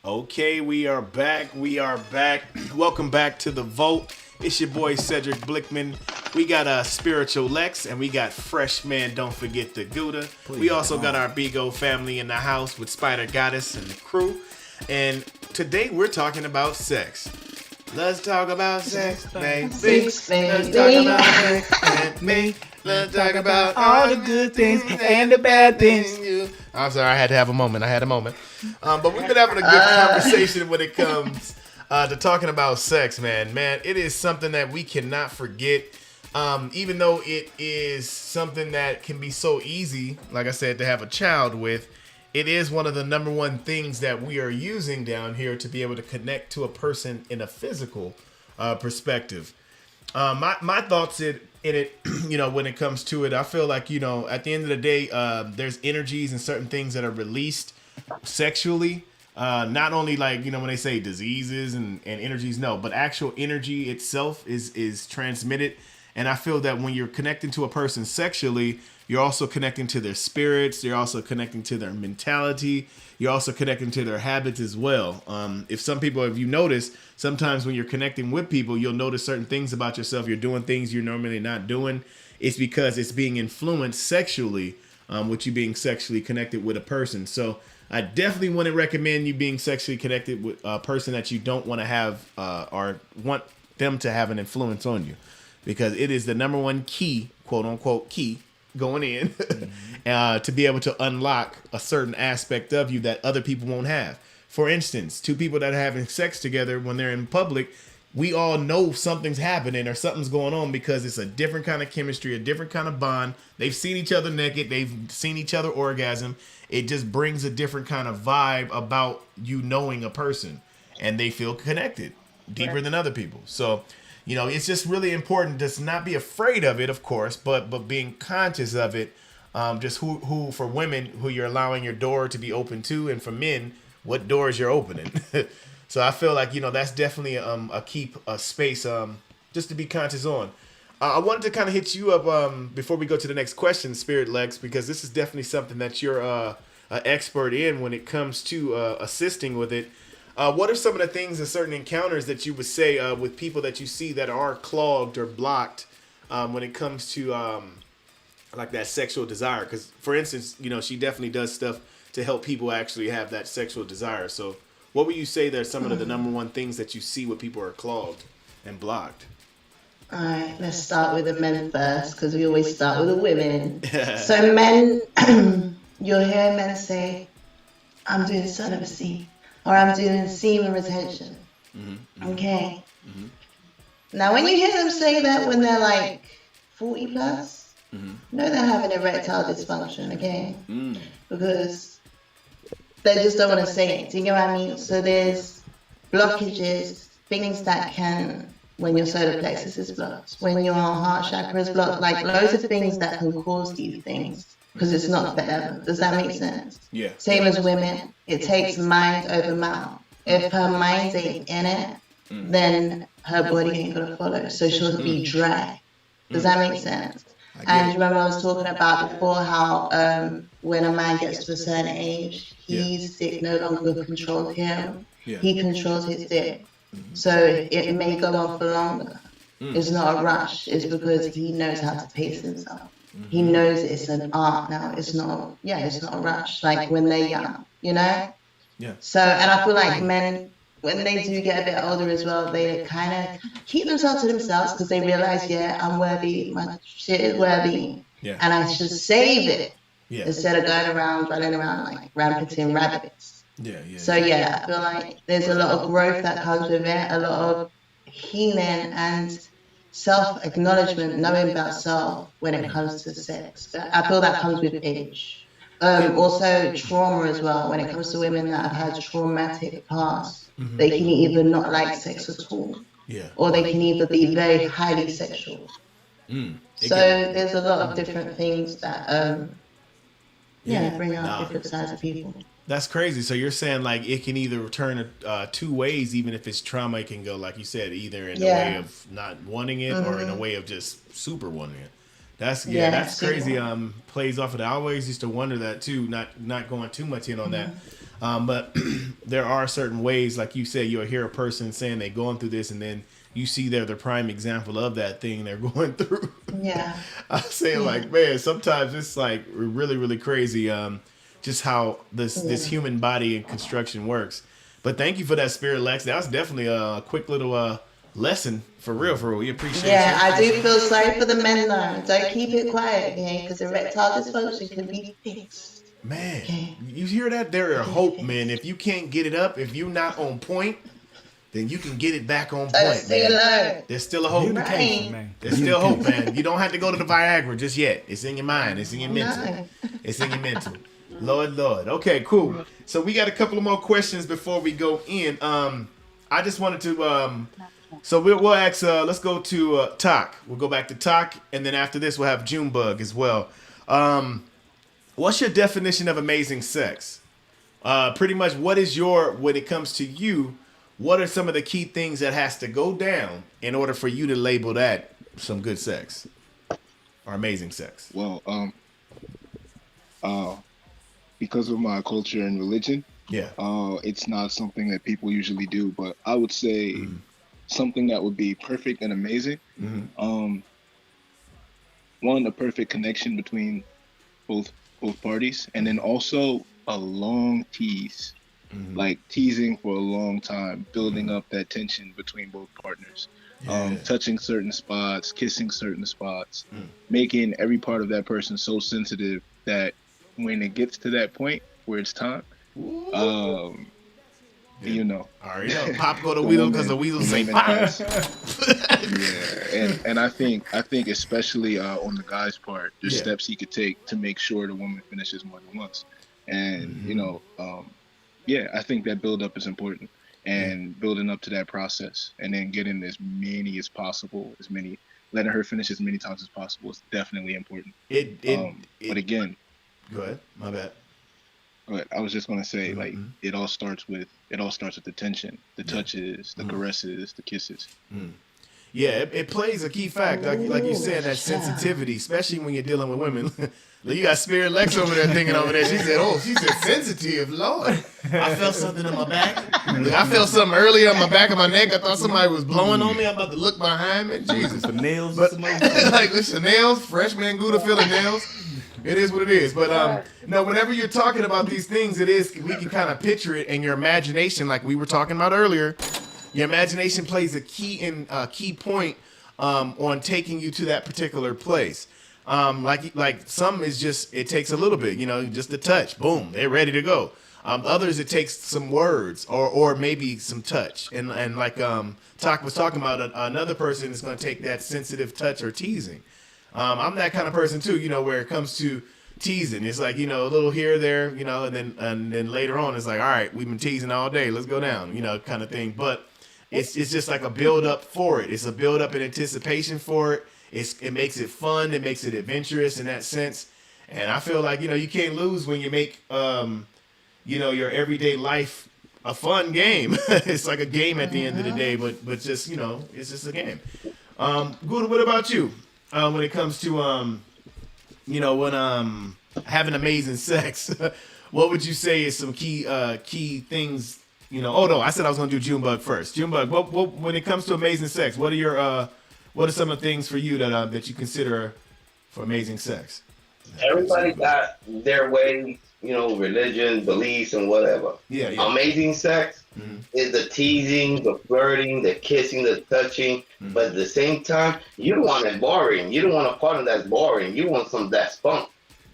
Okay, we are back. Welcome back to the Vote. It's your boy Cedric Blickman. We got Spiritual Lex, and we got Fresh Man, Don't Forget the Gouda. We also got our Bigo family in the house with Spider Goddess and the crew. And today we're talking about sex. Let's talk about sex, baby. Let's talk about sex and me. Let's talk about all the good things and the bad things. I'm sorry, I had to have a moment. But we've been having a good conversation when it comes to talking about sex, man. Man, it is something that we cannot forget. Even though it is something that can be so easy, like I said, to have a child with, it is one of the number one things that we are using down here to be able to connect to a person in a physical perspective. My thoughts in it, when it comes to it, I feel like, at the end of the day, there's energies and certain things that are released sexually. Not only like, when they say diseases and energies, no, but actual energy itself is transmitted. And I feel that when you're connecting to a person sexually, you're also connecting to their spirits. You're also connecting to their mentality. You're also connecting to their habits as well. If you notice, sometimes when you're connecting with people, you'll notice certain things about yourself. You're doing things you're normally not doing. It's because it's being influenced sexually, with you being sexually connected with a person. So I definitely wouldn't recommend you being sexually connected with a person that you don't want to have or want them to have an influence on you, because it is the number one key, quote unquote key, going in to be able to unlock a certain aspect of you that other people won't have. For instance, two people that are having sex together when they're in public, we all know something's happening or something's going on because it's a different kind of chemistry, a different kind of bond. They've seen each other naked. They've seen each other orgasm. It just brings a different kind of vibe about you knowing a person, and they feel connected deeper than other people. So, you know, it's just really important to not be afraid of it, of course, but being conscious of it. Just who for women, who you're allowing your door to be open to, and for men, what doors you're opening. So I feel like, you know, that's definitely a key space just to be conscious on. I wanted to kind of hit you up before we go to the next question, Spirit Lex, because this is definitely something that you're an expert in when it comes to assisting with it. What are some of the things and certain encounters that you would say with people that you see that are clogged or blocked when it comes to like that sexual desire? Because, for instance, you know, she definitely does stuff to help people actually have that sexual desire. So what would you say are some of the number one things that you see when people are clogged and blocked? All right, let's start with the men first, because we always start with the women. So men, you'll hear men say, I'm doing celibacy, or I'm doing semen retention. Okay. Now, when you hear them say that when they're like 40 plus, no, they're having erectile dysfunction, okay? Because they just don't want to say it. Do you get what I mean? So there's blockages, things that can, when your solar plexus is blocked, when your heart chakra is blocked, like loads of things that can cause these things, because it's not forever. Does that make sense? Yeah. Same as women, it takes mind over mouth. If her mind ain't in it, then her body ain't gonna follow. So she'll be dry. Does that make sense? And remember I was talking about before how when a man gets to a certain age, his dick no longer controls him. He controls his dick. So it may go on for longer. It's not a rush. It's because he knows how to pace himself. He knows it's an art now. It's not a rush like when they're young, you know? Yeah. So, and I feel like men, when they do get a bit older as well, they kind of keep themselves to themselves because they realize, I'm worthy, my shit is worthy, and I should save it instead of going around, running around like rampanting rabbits. So I feel like there's a lot of growth that comes with it, a lot of healing and self-acknowledgement, knowing about self when it comes to sex. But I feel that comes with age. Also trauma as well, when it comes to women that have had traumatic past. They can either not like sex at all, or they can either be very highly sexual. So there's a lot of different things that bring out different sides of people. That's crazy. So you're saying like it can either turn two ways, even if it's trauma. It can go, like you said, either in the way of not wanting it or in a way of just super wanting it. That's that's crazy. Plays off of that. I always used to wonder that too. Not going too much in on that. But there are certain ways, like you said, you'll hear a person saying they're going through this, and then you see they're the prime example of that thing they're going through. I say like, man, sometimes it's like really, really crazy. Just how this human body and construction works. But thank you for that, Spirit Lex. That was definitely a quick little lesson for real. We appreciate it. I do feel sorry for the men though. Don't keep it quiet, okay? Because erectile dysfunction can be fixed. Man, you hear that? There are hope, man. If you can't get it up, if you're not on point, then you can get it back on point, man. There's still a hope. There's still hope, man. You don't have to go to the Viagra just yet. It's in your mind. It's in your mental. It's in your mental. Lord. Okay, cool. So we got a couple of more questions before we go in. I just wanted to, so we'll ask, let's go to Tak. We'll go back to Tak, and then after this we'll have Junebug as well. What's your definition of amazing sex? Pretty much when it comes to you, what are some of the key things that has to go down in order for you to label that some good sex or amazing sex? Well, because of my culture and religion, it's not something that people usually do, but I would say something that would be perfect and amazing. One, a perfect connection between both parties, and then also a long tease, like teasing for a long time, building up that tension between both partners. touching certain spots, kissing certain spots, making every part of that person so sensitive that when it gets to that point where it's time, you know. All right, Pop go to Weasel because the Weasel say pop. Yeah, and I think especially on the guy's part, there's steps he could take to make sure the woman finishes more than once. And you know, I think that build up is important, and building up to that process, and then getting as many as possible, letting her finish as many times as possible is definitely important. But again, go ahead. My bad. But I was just gonna say, like, it all starts with the tension, the touches, the caresses, the kisses. Yeah, it plays a key fact, like you said, that sensitivity, especially when you're dealing with women. You got Spirit Lex over there thinking over there. She said sensitive, Lord. I felt something on my back. I felt something earlier on my back of my neck. I thought somebody was blowing on me. I'm about to look behind me. Jesus. For nails. But, like, listen, nails, freshman Gouda feeling nails. It is what it is. But no, whenever you're talking about these things, we can kind of picture it in your imagination, like we were talking about earlier. Your imagination plays a key point on taking you to that particular place. Like some is just, it takes a little bit, just a touch, boom, they're ready to go. Others, it takes some words or maybe some touch. And like Talk was talking about, another person is going to take that sensitive touch or teasing. I'm that kind of person too, where it comes to teasing. It's like, a little here, there, and then later on it's like, all right, we've been teasing all day, let's go down, kind of thing. But it's just like a build up for it. It's a build up in anticipation for it. It makes it fun. It makes it adventurous in that sense. And I feel like, you can't lose when you make, your everyday life a fun game. It's like a game at the end of the day, but just, it's just a game. Gouda, what about you? When it comes to, when having amazing sex, what would you say is some key things? Oh no, I said I was gonna do Junebug first. Junebug, what when it comes to amazing sex, what are some of the things for you that you consider for amazing sex? Everybody got their way, religion, beliefs, and whatever. Yeah. Amazing sex is the teasing, the flirting, the kissing, the touching. But at the same time, you don't want it boring. You don't want a partner that's boring. You want some that's fun.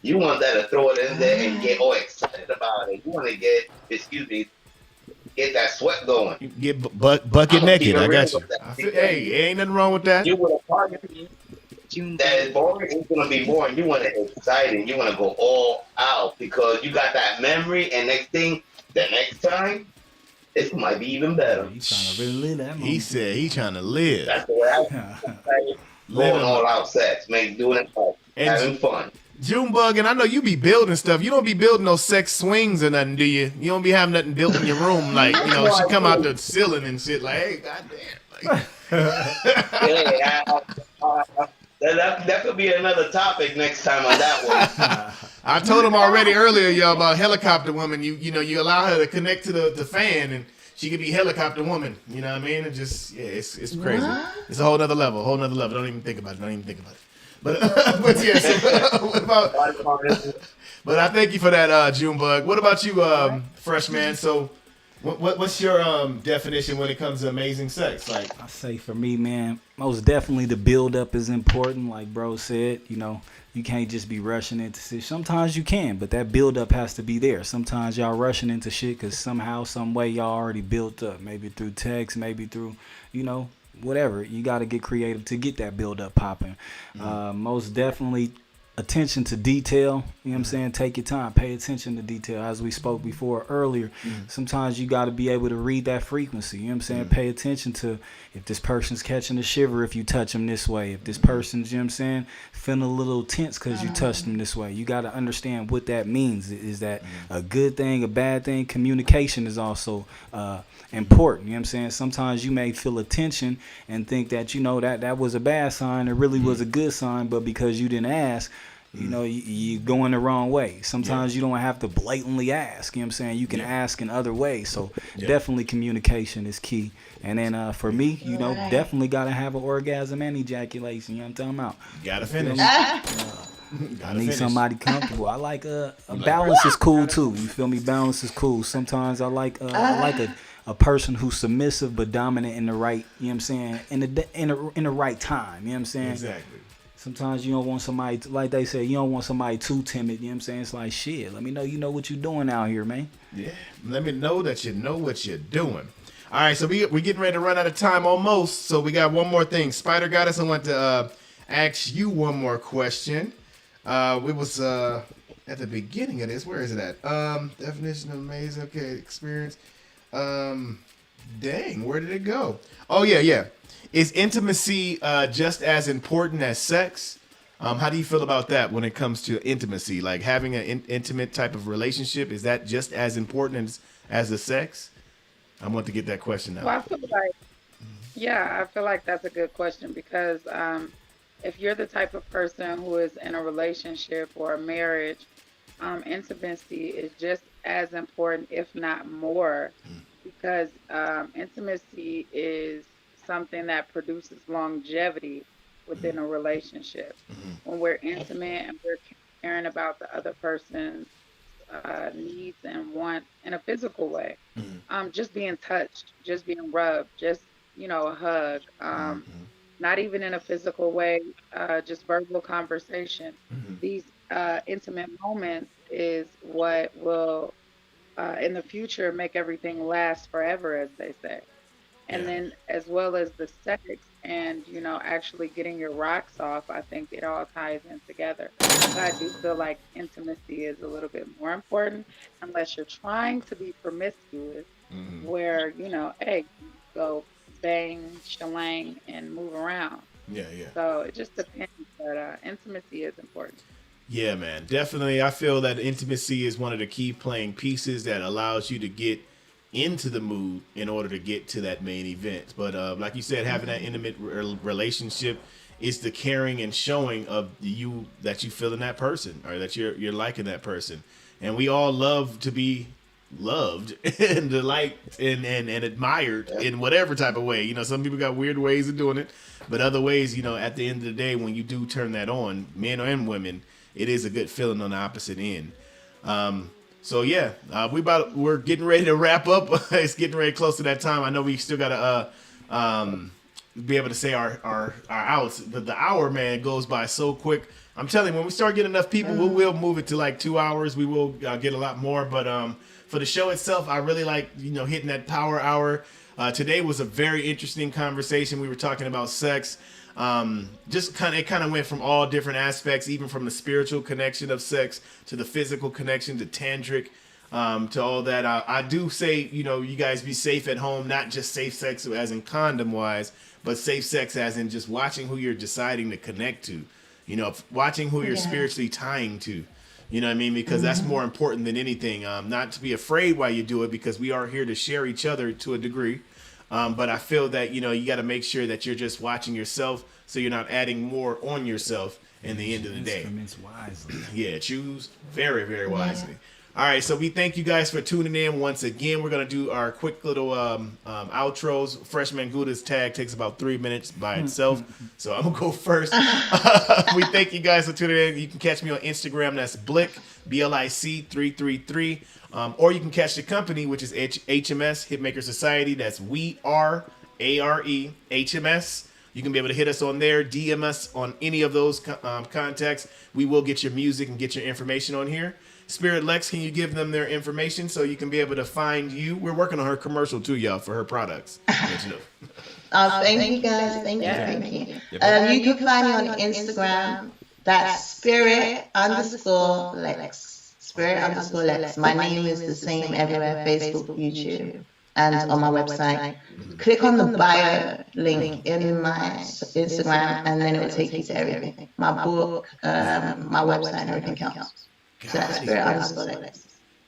You want that to throw it in there and get all excited about it. You want to get that sweat going. Get bucket naked. I got you. Hey, ain't nothing wrong with that. You want a partner that is boring, it's going to be boring. You want it exciting. You want to go all out because you got that memory, and the next time, it might be even better. He's trying to really live that moment. He said he's trying to live. That's the way I going all out sex, doing it fun, having fun. Junebug, and I know you be building stuff. You don't be building no sex swings or nothing, do you? You don't be having nothing built in your room, like, she come out the ceiling and shit, like, hey, goddamn. That could be another topic next time on that one. I told him already earlier, y'all, about helicopter woman. You allow her to connect to the fan, and she could be helicopter woman. You know what I mean? It just, it's crazy. What? It's a whole nother level. Don't even think about it. But yes, what about? But I thank you for that, Junebug. What about you, Freshman? So, what's your definition when it comes to amazing sex? Like, I say for me, man, most definitely the build up is important. Like bro said, you can't just be rushing into shit. Sometimes you can, but that build up has to be there. Sometimes y'all rushing into shit because somehow, some way, y'all already built up. Maybe through text, maybe through, whatever. You got to get creative to get that build up popping. Most definitely attention to detail. You know what I'm saying? Take your time. Pay attention to detail. As we spoke before earlier, sometimes you got to be able to read that frequency. You know what I'm saying? Pay attention to if this person's catching a shiver if you touch them this way. If this person's, you know what I'm saying, feeling a little tense because you touched them this way. You got to understand what that means. Is that a good thing, a bad thing? Communication is also important. You know what I'm saying? Sometimes you may feel a tension and think that, that was a bad sign. It really was a good sign, but because you didn't ask, you're going the wrong way. Sometimes you don't have to blatantly ask. You know what I'm saying? You can ask in other ways. So definitely communication is key. And then for me, definitely got to have an orgasm and ejaculation. You know what I'm talking about? Gotta finish. I need somebody comfortable. I like a balance is cool too. You feel me? Balance is cool. Sometimes I like a a person who's submissive but dominant in the right, you know what I'm saying, in the right time, you know what I'm saying? Exactly. Sometimes you don't want somebody, like they say, you don't want somebody too timid, you know what I'm saying? It's like, shit, let me know you know what you're doing out here, man. Yeah, let me know that you know what you're doing. All right, so we getting ready to run out of time almost, so we got one more thing. Spider got us. I want to ask you one more question. It was at the beginning of this. Where is it at? Definition of amazing. Okay, experience. Dang, where did it go? Oh, yeah. Is intimacy just as important as sex? How do you feel about that when it comes to intimacy? Like having an intimate type of relationship, is that just as important as the sex? I want to get that question out. Well, I feel like that's a good question because if you're the type of person who is in a relationship or a marriage, intimacy is just as important, if not more, because intimacy is something that produces longevity within a relationship. When we're intimate and we're caring about the other person's needs and wants in a physical way, just being touched, just being rubbed, just a hug, not even in a physical way, just verbal conversation. These intimate moments is what will in the future make everything last forever, as they say. And then as well as the sex and, actually getting your rocks off, I think it all ties in together. But I do feel like intimacy is a little bit more important unless you're trying to be promiscuous where, hey, go bang, shalang, and move around. Yeah. So it just depends, but intimacy is important. Yeah, man, definitely. I feel that intimacy is one of the key playing pieces that allows you to get into the mood in order to get to that main event. But like you said, having that intimate relationship is the caring and showing of you that you feel in that person or that you're liking that person. And we all love to be loved and liked and admired in whatever type of way. Some people got weird ways of doing it, but other ways, at the end of the day, when you do turn that on, men and women, it is a good feeling on the opposite end. So yeah, we're getting ready to wrap up. It's getting ready close to that time. I know we still gotta be able to say our outs, but the hour, man, goes by so quick. I'm telling you, when we start getting enough people, we will move it to like 2 hours. We will get a lot more, but for the show itself, I really like hitting that power hour. Today was a very interesting conversation. We were talking about sex. It kind of went from all different aspects, even from the spiritual connection of sex to the physical connection to tantric, to all that. I do say, you guys be safe at home, not just safe sex as in condom wise, but safe sex as in just watching who you're deciding to connect to, watching who you're spiritually tying to, you know what I mean? Because that's more important than anything. Not to be afraid while you do it, because we are here to share each other to a degree. But I feel that, you got to make sure that you're just watching yourself so you're not adding more on yourself in the end of the day. Instruments wisely. Yeah, choose very, very wisely. All right, so we thank you guys for tuning in once again. We're going to do our quick little outros. Freshman Gouda's tag takes about 3 minutes by itself, so I'm going to go first. We thank you guys for tuning in. You can catch me on Instagram. That's Blick, BLIC 333. Or you can catch the company, which is HMS, Hitmaker Society. That's WeAre, ARE, HMS. You can be able to hit us on there, DM us on any of those contacts. We will get your music and get your information on here. Spirit Lex, can you give them their information so you can be able to find you? We're working on her commercial too, y'all, for her products. Thank you guys. Thank you. You can find me on Instagram. That's Spirit_Lex. Spirit_Lex. My name is the same everywhere: Facebook, YouTube, and on my website. Click on the bio link in my Instagram, and then it will take you to everything. My book, my website, and everything else. So that's Spirit_Lex.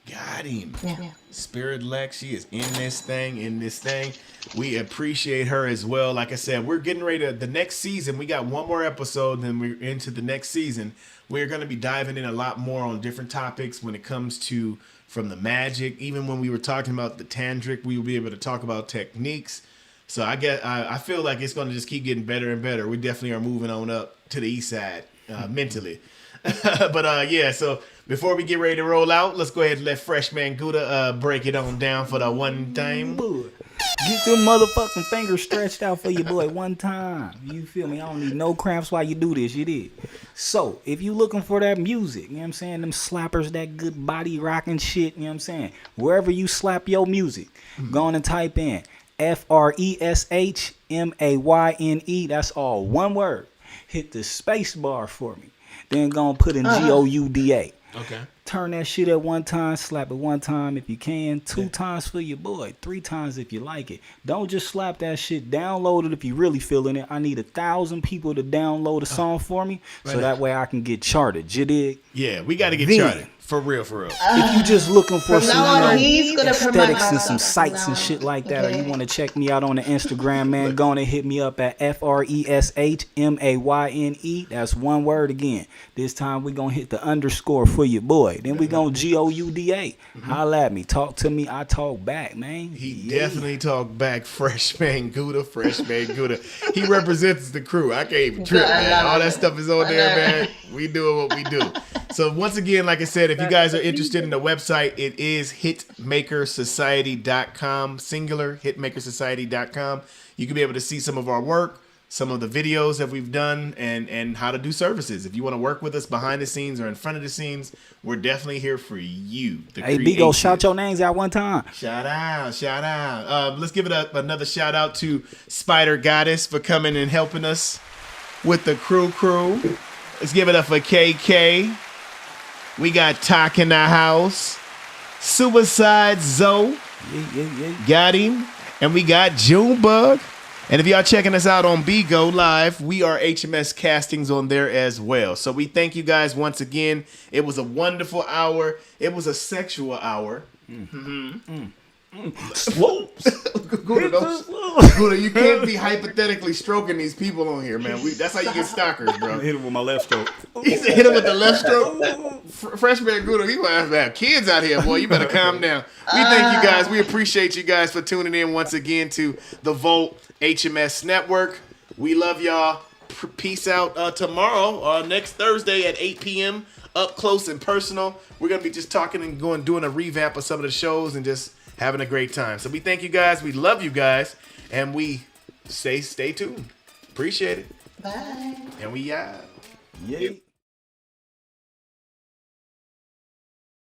Got him. Yeah. Spirit Lex, she is in this thing. We appreciate her as well. Like I said, we're getting ready to the next season. We got one more episode, and then we're into the next season. We're going to be diving in a lot more on different topics when it comes to from the magic. Even when we were talking about the tantric, we will be able to talk about techniques. So I feel like it's going to just keep getting better and better. We definitely are moving on up to the east side mentally. But yeah, so before we get ready to roll out, let's go ahead and let Freshman Gouda break it on down for the one time. Get your motherfucking fingers stretched out for your boy one time. You feel me? I don't need no cramps while you do this. You did. So, if you looking for that music, you know what I'm saying? Them slappers, that good body rocking shit, you know what I'm saying? Wherever you slap your music, go on and type in FRESHMAYNE. That's all one word. Hit the space bar for me. Then go and put in GOUDA. Okay. Turn that shit at one time, slap it one time if you can, 2 times for your boy, 3 times if you like it. Don't just slap that shit, download it if you really feeling it. I need 1,000 people to download a song for me so that way I can get charted. You dig? Yeah, we got to get charted. For real, for real. If you just looking for From now on, he's gonna aesthetics promote and some my sites and shit like that, or you want to check me out on the Instagram, man, go on and hit me up at FRESHMAYNE. That's one word again. This time we gonna hit the underscore for your boy. Then we gonna GOUDA. Holla at me. Talk to me. I talk back, man. He definitely talk back. Freshman Gouda. He represents the crew. I can't even trip, man. All that stuff is on there, man. We doing what we do. So once again, like I said, if you guys are interested in the website, it is hitmakersociety.com, singular, hitmakersociety.com. You can be able to see some of our work, some of the videos that we've done, and how to do services. If you want to work with us behind the scenes or in front of the scenes, we're definitely here for you. Hey, Bigo, shout your names out one time. Shout out. Let's give it another shout out to Spider Goddess for coming and helping us with the crew. Let's give it up for KK. We got Talk in the house. Suicide Zoe. Got him. And we got Junebug. And if y'all checking us out on Bigo Live, we are HMS Castings on there as well. So we thank you guys once again. It was a wonderful hour. It was a sexual hour. Whoa. Gouda, you can't be hypothetically stroking these people on here, man. That's how you get stalkers, bro. Hit him with my left stroke. He said hit him with the left stroke. Freshman Gouda, he might have kids out here, boy. You better calm down. We thank you guys. We appreciate you guys for tuning in once again to the Volt HMS Network. We love y'all. Peace out. Tomorrow, next Thursday at 8 p.m., up close and personal. We're going to be just talking and doing a revamp of some of the shows and just having a great time. So we thank you guys. We love you guys. And we stay tuned. Appreciate it. Bye. And we out. Yay.